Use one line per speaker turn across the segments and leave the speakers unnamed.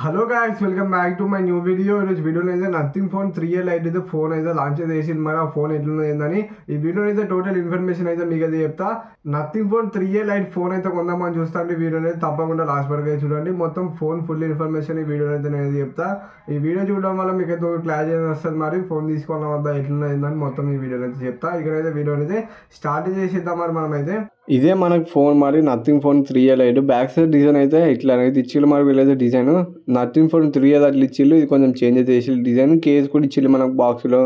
Hello guys, welcome back to my new video. ఈరోజు వీడియోలో అయితే నథింగ్ ఫోన్ 3 లైట్ అయితే ఫోన్ అయితే లాంచ్ అయితే చేసింది. మరి ఆ ఫోన్ ఎట్లుంది ఏందని ఈ వీడియో అయితే టోటల్ ఇన్ఫర్మేషన్ అయితే మీకు అయితే చెప్తా. నథింగ్ ఫోన్ 3 లైట్ ఫోన్ అయితే కొందామని చూస్తాండి. వీడియో అయితే తప్పకుండా లాస్ట్ వరకు అయితే చూడండి. మొత్తం ఫోన్ ఫుల్ ఇన్ఫర్మేషన్ ఈ వీడియో అయితే నేను చెప్తా. ఈ వీడియో చూడడం వల్ల మీకు అయితే క్లారిటీ వస్తుంది. మరి ఫోన్ తీసుకోవడం వద్ద ఎట్లున్నది ఏందని మొత్తం ఈ వీడియో అయితే చెప్తా. ఇక్కడైతే వీడియో అయితే స్టార్ట్ చేసేద్దాం. మరి మనమైతే ఇదే మనకు ఫోన్, మరి nothing phone 3 light back side design అయితే ఇట్లా అయితే ఇచ్చిళ్ళు. మరి వీళ్ళైతే డిజైన్ నథింగ్ ఫోన్ 3 అట్లా ఇచ్చిళ్ళు. ఇది కొంచెం చేంజ్ అయితే చేసి డిజైన్ కేస్ కూడా ఇచ్చిళ్ళు. మనకు బాక్స్లో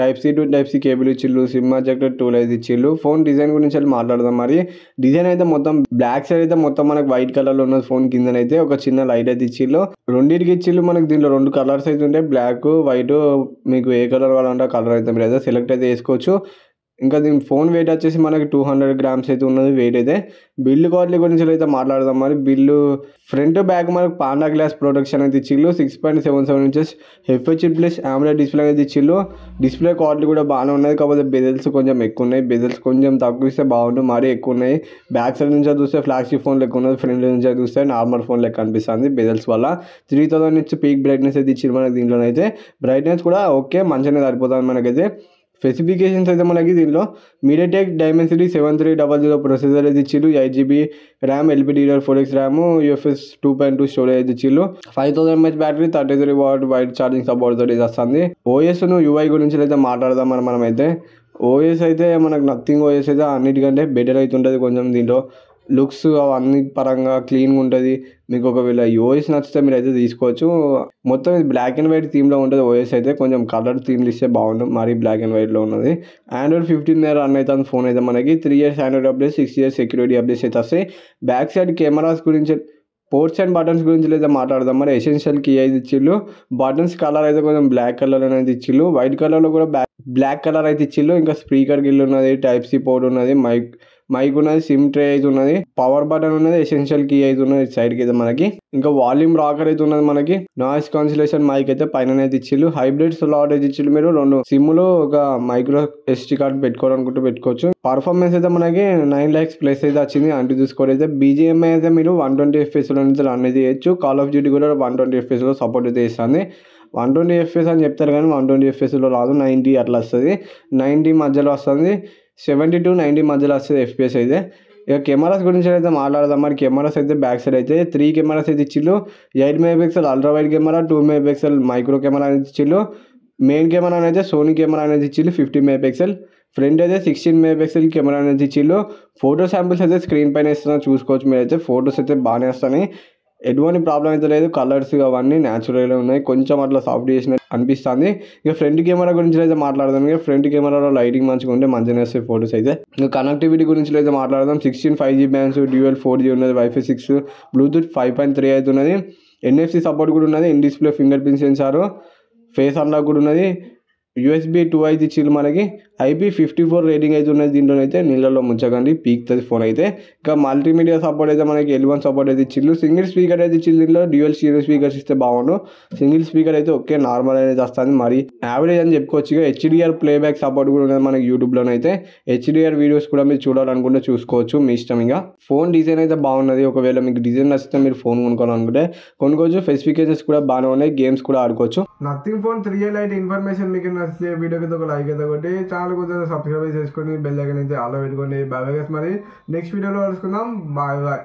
type C to type C cable ఇచ్చిళ్ళు. సిమ్ అడ్జెక్టర్ టూల్ అయితే ఇచ్చిళ్ళు. ఫోన్ డిజైన్ గురించి అయితే మాట్లాడదాం. మరి డిజైన్ అయితే మొత్తం బ్లాక్ సైడ్ అయితే మొత్తం మనకు వైట్ కలర్ లో ఉన్నది. ఫోన్ కింద అయితే ఒక చిన్న లైట్ అయితే ఇచ్చిళ్ళు. రెండింటికి ఇచ్చిళ్ళు. మనకి దీంట్లో 2 కలర్స్ అయితే ఉంటాయి, బ్లాక్ వైట్. మీకు ఏ కలర్ కావాలంటే ఆ కలర్ అయితే మీరు అయితే సెలెక్ట్ అయితే చేసుకోవచ్చు. ఇంకా దీని ఫోన్ వెయిట్ వచ్చేసి మనకి 200 గ్రామ్స్ అయితే ఉన్నది వెయిట్ అయితే. బిల్డ్ క్వాలిటీ గురించి అయితే మాట్లాడదాం. మరి బిల్లు ఫ్రంట్ బ్యాక్ మనకు పాండా గ్లాస్ ప్రొటెక్షన్ అయితే ఇచ్చిళ్ళు. 6.77 ఇంచెస్ HFC+ AMOLED డిస్ప్లే అయితే ఇచ్చిళ్ళు. డిస్ప్లే క్వాలిటీ కూడా బాగానే ఉన్నది. కాకపోతే బెజల్స్ కొంచెం ఎక్కువ ఉన్నాయి. బెజల్స్ కొంచెం తక్కువ ఇస్తే బాగుంటుంది, మరీ ఎక్కువ ఉన్నాయి. బ్యాక్ సైడ్ నుంచి చూస్తే ఫ్లాగ్షిప్ ఫోన్ లెక్క ఉన్నది, ఫ్రంట్ నుంచి చూస్తే నార్మల్ ఫోన్ లెక్క అనిపిస్తుంది బెజల్స్ వల్ల. 3000 నుంచి పీక్ బ్రైట్నెస్ అయితే ఇచ్చింది మనకి. దీంట్లోనైతే బ్రైట్నెస్ కూడా ఓకే మంచిగానే సరిపోతుంది మనకైతే. స్పెసిఫికేషన్స్ అయితే మనకి దీనిలో MediaTek Dimensity 7300 ప్రొసెసర్ అయితే ఇచ్చిళ్ళు. 8GB RAM, LPDDR4X RAM, UFS 2.2 storage అయితే ఇచ్చిళ్ళు. 5000 mAh battery, 33W wide charging support తోటి వస్తుంది. ఓఎస్ను UI గురించి అయితే మాట్లాడదాం. మనమైతే ఓఎస్ అయితే మనకు నథింగ్ ఓఎస్ అయితే అన్నిటికంటే బెటర్ అయితే ఉంటుంది. కొంచెం దీంట్లో లుక్స్ అవన్నీ పరంగా క్లీన్గా ఉంటుంది. మీకు ఒకవేళ ఓఎస్ నచ్చితే మీరు అయితే తీసుకోవచ్చు. మొత్తం ఇది బ్లాక్ అండ్ వైట్ థీమ్లో ఉంటుంది. ఓఎస్ అయితే కొంచెం కలర్ థీమ్లు ఇస్తే బాగుంటుంది, మరీ బ్లాక్ అండ్ వైట్లో ఉన్నది. Android 15 మీద రన్ అవుతుంది ఫోన్ అయితే మనకి. 3 years Android update, 6 years security updates అయితే వస్తాయి. బ్యాక్ సైడ్ కెమెరాస్ గురించి, పోర్ట్స్ అండ్ బటన్స్ గురించి అయితే మాట్లాడదాం. మరి ఎసెన్షియల్ కీ అయితే ఇచ్చిళ్ళు. బటన్స్ కలర్ అయితే కొంచెం బ్లాక్ కలర్ అనేది ఇచ్చిళ్ళు. వైట్ కలర్లో కూడా బ్లాక్ కలర్ అయితే ఇచ్చిళ్ళు. ఇంకా స్పీకర్ గిల్ ఉన్నది, టైప్ సి పోర్ట్ ఉన్నది, మైక్ ఉన్నది, సిమ్ ట్రే అయితే ఉన్నది, పవర్ బటన్ ఉన్నది, ఎసెన్షియల్ కీ అయితే ఉన్నది సైడ్కి అయితే మనకి. ఇంకా వాల్యూమ్ రాకర్ అయితే ఉన్నది మనకి. నాయిస్ కాన్సిలేషన్ మైక్ అయితే పైన అయితే ఇచ్చిళ్ళు. హైబ్రిడ్ స్లాట్ అయితే ఇచ్చిళ్ళు. మీరు 2 సిమ్లు ఒక మైక్రో SD కార్డ్ పెట్టుకోవాలనుకుంటే పెట్టుకోవచ్చు. పర్ఫార్మెన్స్ అయితే మనకి 9 lakhs ప్లస్ అయితే వచ్చింది. అంటూ చూసుకోవాలి. BGMI అయితే మీరు 120 FPS నుంచి రన్ అయితే చేయొచ్చు. కాల్ ఆఫ్ డ్యూటీ కూడా 120 FPS సపోర్ట్ అయితే ఇస్తుంది. 120 FPS అని చెప్తారు కానీ 120 FPSలో రాదు, 90 అట్లా వస్తుంది. 90 మధ్యలో వస్తుంది, 70 to 90 మధ్యలో వస్తుంది FPS అయితే. ఇక కెమెరాస్ గురించి అయితే మాట్లాడదాం. మరి కెమెరాస్ అయితే బ్యాక్ సైడ్ అయితే 3 కెమెరాస్ అయితే ఇచ్చిళ్ళు. 8 MP ultra wide camera, 2 MP micro camera అనేది ఇచ్చిళ్ళు. మెయిన్ కెమెరా అయితే సోనీ కెమెరా అనేది ఇచ్చిళ్ళు 50 MP. ఫ్రంట్ అయితే 16 MP కెమెరా అనేది ఇచ్చిళ్ళు. ఫోటో శాంపిల్స్ అయితే స్క్రీన్ పైన ఇస్తున్నా చూసుకోవచ్చు. మీరు అయితే ఫొటోస్ అయితే బాగానే వస్తాయి, ఎటువంటి ప్రాబ్లం అయితే లేదు. కలర్స్ అవన్నీ న్యాచురల్గా ఉన్నాయి, కొంచెం అట్లా సాఫ్ట్ చేసినట్టు అనిపిస్తుంది. ఇక ఫ్రంట్ కెమెరా గురించి అయితే మాట్లాడదాం. ఇక ఫ్రంట్ కెమెరాలో లైటింగ్ మంచిగా ఉంటే మంచిగా వస్తాయి ఫొటోస్ అయితే. ఇంకా కనెక్టివిటీ గురించి అయితే మాట్లాడదాం. 16 5G బ్యాండ్స్, డ్యూయల్ 4G ఉన్నది, Wi-Fi 6, బ్లూటూత్ 5.3 అయితే ఉన్నది. NFC సపోర్ట్ కూడా ఉన్నది. In display finger print censor, face unlock కూడా ఉన్నది. USB 2 అయితే ఇచ్చిళ్ళు మనకి. IP54 రేటింగ్ అయితే ఉన్నది. దీంట్లో అయితే నీళ్ళలో ముంచకండి, పీక్తుంది ఫోన్ అయితే. ఇంకా మల్టీమీడియా సపోర్ట్ అయితే మనకి L1 సపోర్ట్ అయితే ఇచ్చిళ్ళు. సింగిల్ స్పీకర్ అయితే ఇచ్చిళ్ళు. దీంట్లో డ్యూయల్ స్టీరియో స్పీకర్స్ ఇస్తే బాగుండు. సింగిల్ స్పీకర్ అయితే ఓకే నార్మల్ అనేది వస్తుంది, మరి యావరేజ్ అని చెప్పుకోవచ్చు. ఇక HDR ప్లేబ్యాక్ సపోర్ట్ కూడా ఉన్నది మనకి. యూట్యూబ్లోనైతే HDR వీడియోస్ కూడా మీరు చూడాలనుకుంటే చూసుకోవచ్చు, మీ ఇష్టం. ఇక ఫోన్ డిజైన్ అయితే బాగున్నది. ఒకవేళ మీకు డిజైన్ నచ్చితే మీరు ఫోన్ కొనుక్కోవాలనుకుంటే కొనుక్కోవచ్చు. స్పెసిఫికేషన్స్ కూడా బాగానే ఉన్నాయి, గేమ్స్ కూడా ఆడుకోవచ్చు. నథింగ్ ఫోన్ 3 లైట్ ఇన్ఫర్మేషన్ మీకు నచ్చితే వీడియోకి ఒక లైక్ అయితే కొట్టి ఛానల్ కొంచెం సబ్స్క్రైబ్ చేసుకొని బెల్ ఐకాన్ అయితే ఆల్ పెట్టుకోండి. Bye bye. మరి నెక్స్ట్ వీడియోలో కలుసుకుందాం. Bye bye.